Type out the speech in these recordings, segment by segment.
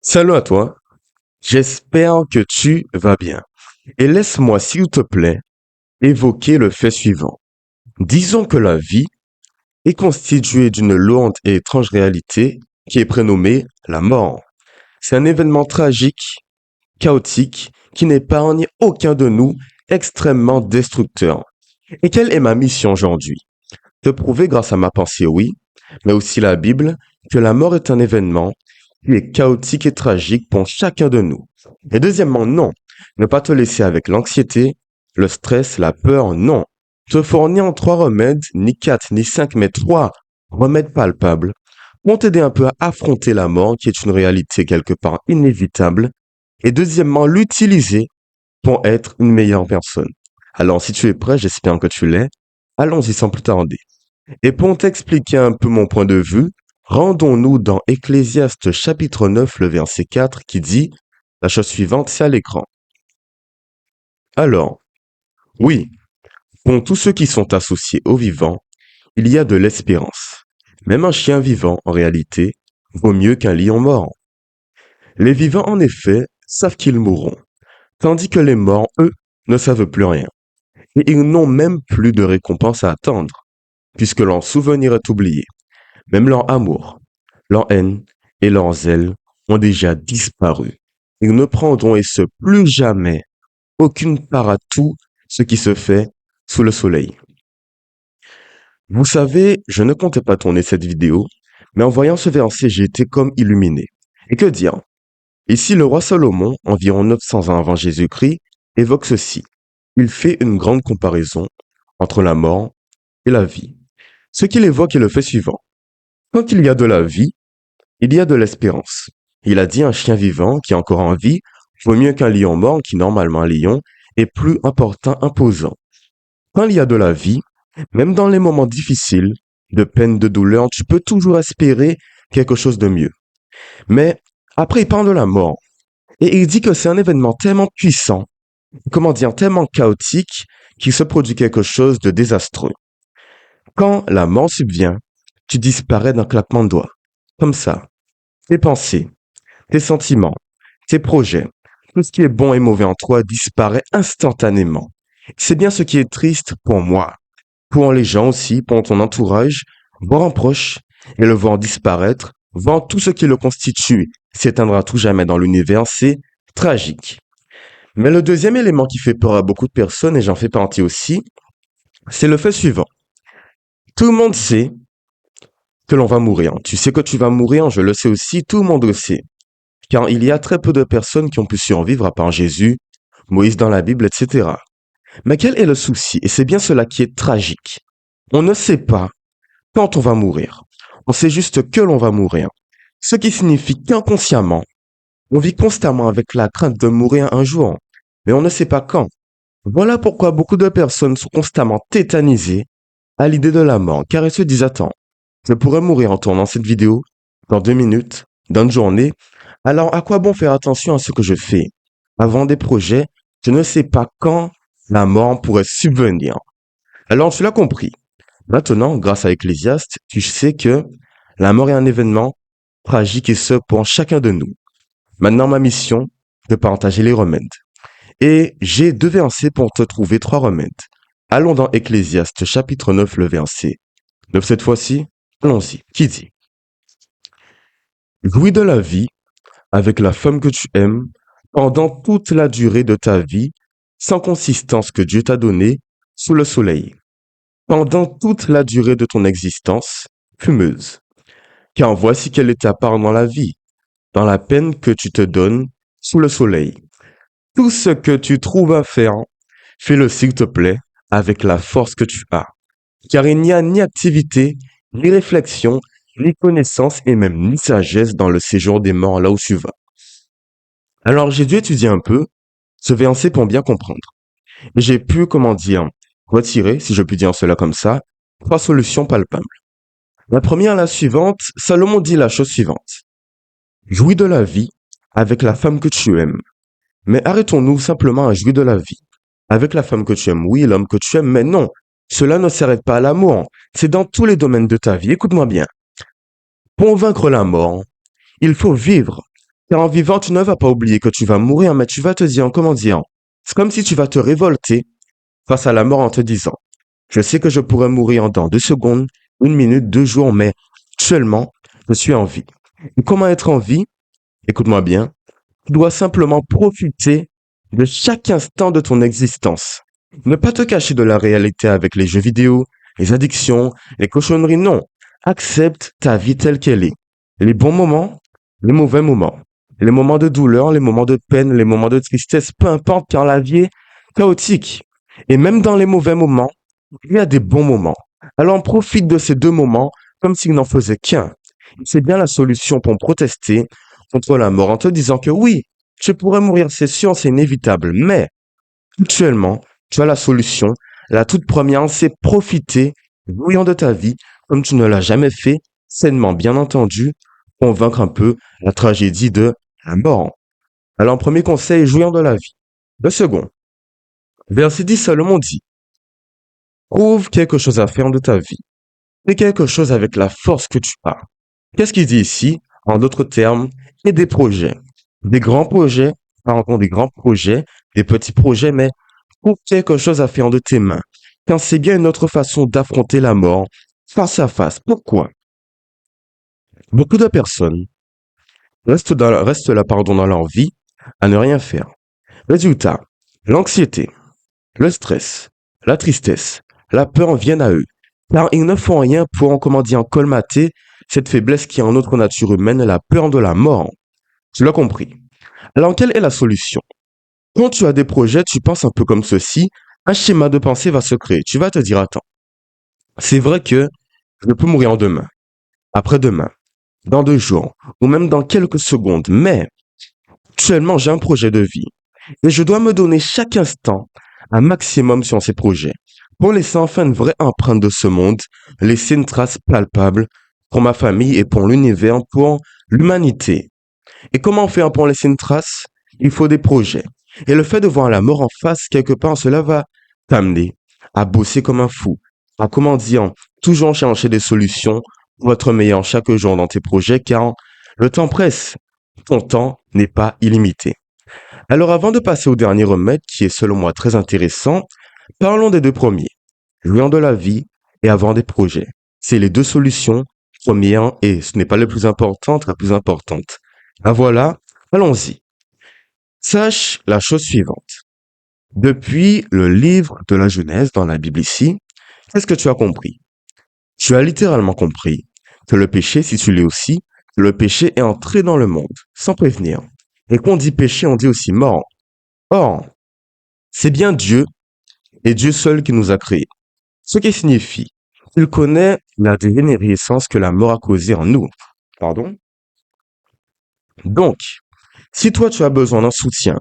Salut à toi, j'espère que tu vas bien. Et laisse-moi, s'il te plaît, évoquer le fait suivant. Disons que la vie est constituée d'une lourde et étrange réalité qui est prénommée la mort. C'est un événement tragique, chaotique, qui n'épargne aucun de nous, extrêmement destructeur. Et quelle est ma mission aujourd'hui? Te prouver grâce à ma pensée, oui, mais aussi la Bible, que la mort est un événement qui est chaotique et tragique pour chacun de nous. Et deuxièmement, non, ne pas te laisser avec l'anxiété, le stress, la peur, non. Te fournir en trois remèdes, ni quatre, ni cinq, mais trois remèdes palpables vont t'aider un peu à affronter la mort qui est une réalité quelque part inévitable. Et deuxièmement, l'utiliser pour être une meilleure personne. Alors, si tu es prêt, j'espère que tu l'es. Allons-y sans plus tarder. Et pour t'expliquer un peu mon point de vue, rendons-nous dans Ecclésiaste chapitre 9, le verset 4 qui dit la chose suivante, c'est à l'écran. Alors, oui, pour tous ceux qui sont associés aux vivants, il y a de l'espérance. Même un chien vivant, en réalité, vaut mieux qu'un lion mort. Les vivants, en effet, savent qu'ils mourront, tandis que les morts, eux, ne savent plus rien. Et ils n'ont même plus de récompense à attendre, puisque leur souvenir est oublié. Même leur amour, leur haine et leur zèle ont déjà disparu. Ils ne prendront et ce plus jamais aucune part à tout ce qui se fait sous le soleil. Vous savez, je ne comptais pas tourner cette vidéo, mais en voyant ce verset, j'ai été comme illuminé. Et que dire? Ici, le roi Salomon, environ 900 ans avant Jésus-Christ, évoque ceci. Il fait une grande comparaison entre la mort et la vie. Ce qu'il évoque est le fait suivant. Quand il y a de la vie, il y a de l'espérance. Il a dit un chien vivant qui est encore en vie vaut mieux qu'un lion mort qui, normalement un lion, est plus important, imposant. Quand il y a de la vie, même dans les moments difficiles, de peine, de douleur, tu peux toujours espérer quelque chose de mieux. Mais après, il parle de la mort. Et il dit que c'est un événement tellement puissant, comment dire, tellement chaotique, qu'il se produit quelque chose de désastreux. Quand la mort subvient, tu disparais d'un claquement de doigts. Comme ça. Tes pensées, tes sentiments, tes projets, tout ce qui est bon et mauvais en toi disparaît instantanément. C'est bien ce qui est triste pour moi, pour les gens aussi, pour ton entourage, voir un proche et le voir disparaître, voir tout ce qui le constitue s'éteindre à tout jamais dans l'univers, c'est tragique. Mais le deuxième élément qui fait peur à beaucoup de personnes, et j'en fais partie aussi, c'est le fait suivant. Tout le monde sait que l'on va mourir. Tu sais que tu vas mourir, je le sais aussi, tout le monde le sait. Car il y a très peu de personnes qui ont pu survivre à part Jésus, Moïse dans la Bible, etc. Mais quel est le souci? Et c'est bien cela qui est tragique. On ne sait pas quand on va mourir. On sait juste que l'on va mourir. Ce qui signifie qu'inconsciemment, on vit constamment avec la crainte de mourir un jour. Mais on ne sait pas quand. Voilà pourquoi beaucoup de personnes sont constamment tétanisées à l'idée de la mort, car elles se disent, attends, je pourrais mourir en tournant cette vidéo dans 2 minutes, dans une journée. Alors, à quoi bon faire attention à ce que je fais? Avant des projets, je ne sais pas quand la mort pourrait subvenir. Alors, tu l'as compris. Maintenant, grâce à Ecclésiaste, tu sais que la mort est un événement tragique et ce pour chacun de nous. Maintenant, ma mission, de partager les remèdes. Et j'ai 2 versets pour te trouver 3 remèdes. Allons dans Ecclésiaste chapitre 9, le verset 9 cette fois-ci. Allons-y. Qui dit? Jouis de la vie avec la femme que tu aimes pendant toute la durée de ta vie, sans consistance que Dieu t'a donnée sous le soleil. Pendant toute la durée de ton existence, fumeuse. Car voici quelle est ta part dans la vie, dans la peine que tu te donnes sous le soleil. Tout ce que tu trouves à faire, fais-le s'il te plaît, avec la force que tu as. Car il n'y a ni activité, ni réflexion, ni connaissance et même ni sagesse dans le séjour des morts là où tu vas. Alors j'ai dû étudier un peu ce verset pour bien comprendre. Et j'ai pu, comment dire, retirer, si je puis dire cela comme ça, 3 solutions palpables. La première, la suivante, Salomon dit la chose suivante. Jouis de la vie avec la femme que tu aimes. Mais arrêtons-nous simplement à jouir de la vie. Avec la femme que tu aimes, oui, l'homme que tu aimes, mais non. Cela ne s'arrête pas à l'amour. C'est dans tous les domaines de ta vie. Écoute-moi bien. Pour vaincre la mort, il faut vivre Car en vivant, tu ne vas pas oublier que tu vas mourir, mais tu vas te dire, comment dire, c'est comme si tu vas te révolter face à la mort en te disant, je sais que je pourrais mourir dans 2 secondes, 1 minute, 2 jours, mais actuellement, je suis en vie. Et comment être en vie? Écoute-moi bien. Tu dois simplement profiter de chaque instant de ton existence. Ne pas te cacher de la réalité avec les jeux vidéo, les addictions, les cochonneries, non. Accepte ta vie telle qu'elle est. Les bons moments, les mauvais moments. Les moments de douleur, les moments de peine, les moments de tristesse, peu importe car la vie est chaotique. Et même dans les mauvais moments, il y a des bons moments. Alors profite de ces 2 moments comme s'il n'en faisait qu'un. C'est bien la solution pour protester contre la mort en te disant que oui, tu pourrais mourir, c'est sûr, c'est inévitable, mais actuellement, tu as la solution. La toute première, c'est profiter, jouir de ta vie comme tu ne l'as jamais fait, sainement, bien entendu, pour vaincre un peu la tragédie de la mort. Alors, premier conseil, jouir de la vie. Le second, verset 10, Salomon dit, trouve quelque chose à faire de ta vie. Fais quelque chose avec la force que tu as. Qu'est-ce qu'il dit ici? En d'autres termes, et des projets. Des grands projets, pardon, des grands projets, des petits projets, mais trouve quelque chose à faire de tes mains. Car c'est bien une autre façon d'affronter la mort face à face. Pourquoi? Beaucoup de personnes restent là, pardon, dans leur vie à ne rien faire. Résultat, l'anxiété, le stress, la tristesse, la peur viennent à eux. Car ils ne font rien pour, comment dire, colmater cette faiblesse qui est en notre nature humaine, la peur de la mort. Tu l'as compris. Alors, quelle est la solution? Quand tu as des projets, tu penses un peu comme ceci, un schéma de pensée va se créer. Tu vas te dire, attends, c'est vrai que je peux mourir demain, après-demain, dans 2 jours, ou même dans quelques secondes, mais actuellement, j'ai un projet de vie et je dois me donner chaque instant un maximum sur ces projets pour laisser enfin une vraie empreinte de ce monde, laisser une trace palpable pour ma famille et pour l'univers, pour l'humanité. Et comment faire pour laisser une trace? Il faut des projets. Et le fait de voir la mort en face, quelque part, cela va t'amener à bosser comme un fou, à, comment dire, toujours chercher des solutions pour être meilleur chaque jour dans tes projets, car le temps presse. Ton temps n'est pas illimité. Alors avant de passer au dernier remède, qui est selon moi très intéressant, parlons des 2 premiers. Jouir de la vie et avoir des projets. C'est les 2 solutions premières et ce n'est pas la plus importante, la plus importante. Ah voilà, allons-y. Sache la chose suivante. Depuis le livre de la Genèse dans la Bible ici, qu'est-ce que tu as compris? Tu as littéralement compris que le péché, si tu l'es aussi, le péché est entré dans le monde sans prévenir. Et qu'on dit péché, on dit aussi mort. Or, c'est bien Dieu et Dieu seul qui nous a créés. Ce qui signifie qu'il connaît la dégénérescence que la mort a causée en nous. Pardon? Donc, si toi tu as besoin d'un soutien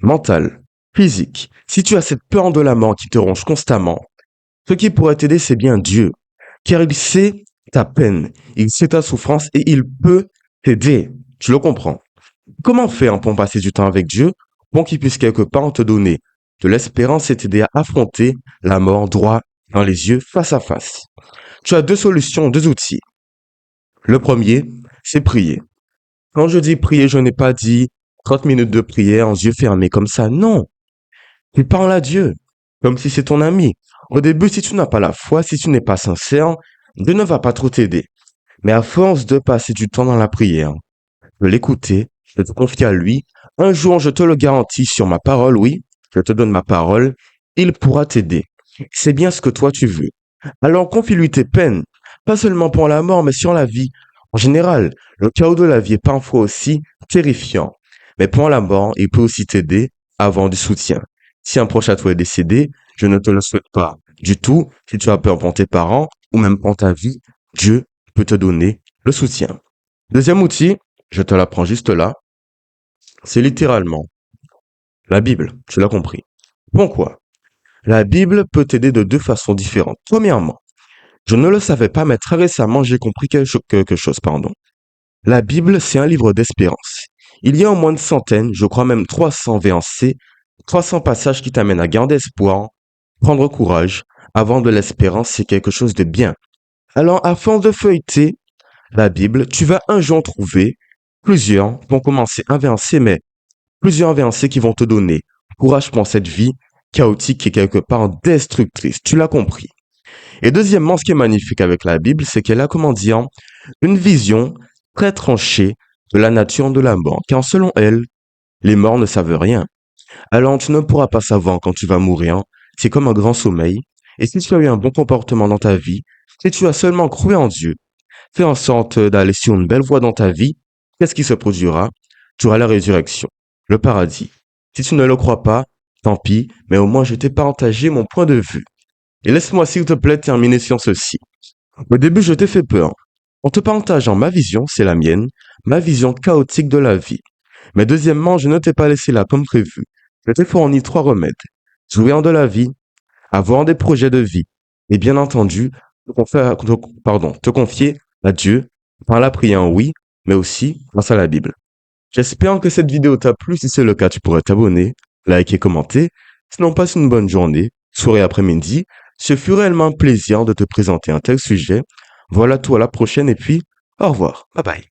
mental, physique, si tu as cette peur de la mort qui te ronge constamment, ce qui pourrait t'aider, c'est bien Dieu. Car il sait ta peine, il sait ta souffrance et il peut t'aider. Tu le comprends. Comment faire pour passer du temps avec Dieu pour qu'il puisse quelque part te donner de l'espérance et t'aider à affronter la mort droit dans les yeux, face à face? Tu as 2 solutions, 2 outils. Le premier, c'est prier. Quand je dis prier, je n'ai pas dit 30 minutes de prière en yeux fermés comme ça. Non. Tu parles à Dieu, comme si c'est ton ami. Au début, si tu n'as pas la foi, si tu n'es pas sincère, Dieu ne va pas trop t'aider. Mais à force de passer du temps dans la prière, de l'écouter, de te confier à lui, un jour, je te le garantis sur ma parole, oui, je te donne ma parole, il pourra t'aider. C'est bien ce que toi tu veux. Alors confie-lui tes peines, pas seulement pour la mort, mais sur la vie. En général, le chaos de la vie est parfois aussi terrifiant. Mais pour la mort, il peut aussi t'aider à avoir du soutien. Si un proche à toi est décédé, je ne te le souhaite pas du tout. Si tu as peur pour tes parents ou même pour ta vie, Dieu peut te donner le soutien. Deuxième outil, je te l'apprends juste là, c'est littéralement la Bible. Tu l'as compris. Pourquoi? La Bible peut t'aider de 2 façons différentes. Premièrement, je ne le savais pas, mais très récemment, j'ai compris quelque chose, pardon. La Bible, c'est un livre d'espérance. Il y a au moins une centaine, je crois même 300 versets, 300 passages qui t'amènent à garder espoir, prendre courage, avoir de l'espérance, c'est quelque chose de bien. Alors, à force de feuilleter la Bible, tu vas un jour trouver Plusieurs vont commencer invincés, mais plusieurs invincés qui vont te donner courage pour cette vie chaotique et quelque part destructrice. Tu l'as compris. Et deuxièmement, ce qui est magnifique avec la Bible, c'est qu'elle a, comment dire, une vision très tranchée de la nature de la mort. Car selon elle, les morts ne savent rien. Alors tu ne pourras pas savoir quand tu vas mourir. C'est comme un grand sommeil. Et si tu as eu un bon comportement dans ta vie, si tu as seulement cru en Dieu, fais en sorte d'aller sur une belle voie dans ta vie, qu'est-ce qui se produira? Tu auras la résurrection, le paradis. Si tu ne le crois pas, tant pis, mais au moins je t'ai partagé mon point de vue. Et laisse-moi s'il te plaît terminer sur ceci. Au début, je t'ai fait peur. En te partageant ma vision, c'est la mienne, ma vision chaotique de la vie. Mais deuxièmement, je ne t'ai pas laissé là comme prévu. Je t'ai fourni 3 remèdes. Jouir de la vie, avoir des projets de vie, et bien entendu, te confier à Dieu par la prière, oui, mais aussi grâce à la Bible. J'espère que cette vidéo t'a plu. Si c'est le cas, tu pourrais t'abonner, liker, commenter. Sinon, passe une bonne journée, soirée, après-midi. Ce fut réellement un plaisir de te présenter un tel sujet. Voilà tout, à la prochaine et puis au revoir. Bye bye.